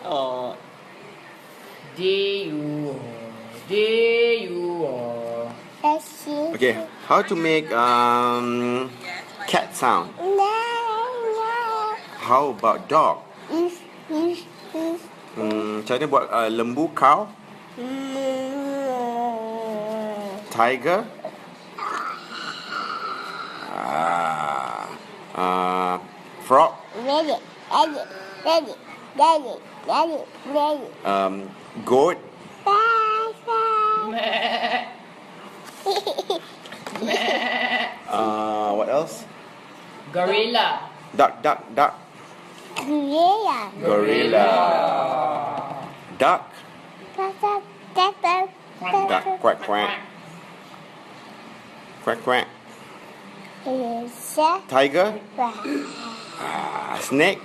Oh. D-U-O. D-U-O. Okay, how to make cat sound? How about dog? Macam mana buat lembu cow? Tiger? Frog? Goat? What else? Gorilla. Duck. Gorilla. Duck. Duck. Quack. Quack. Tiger. Snake.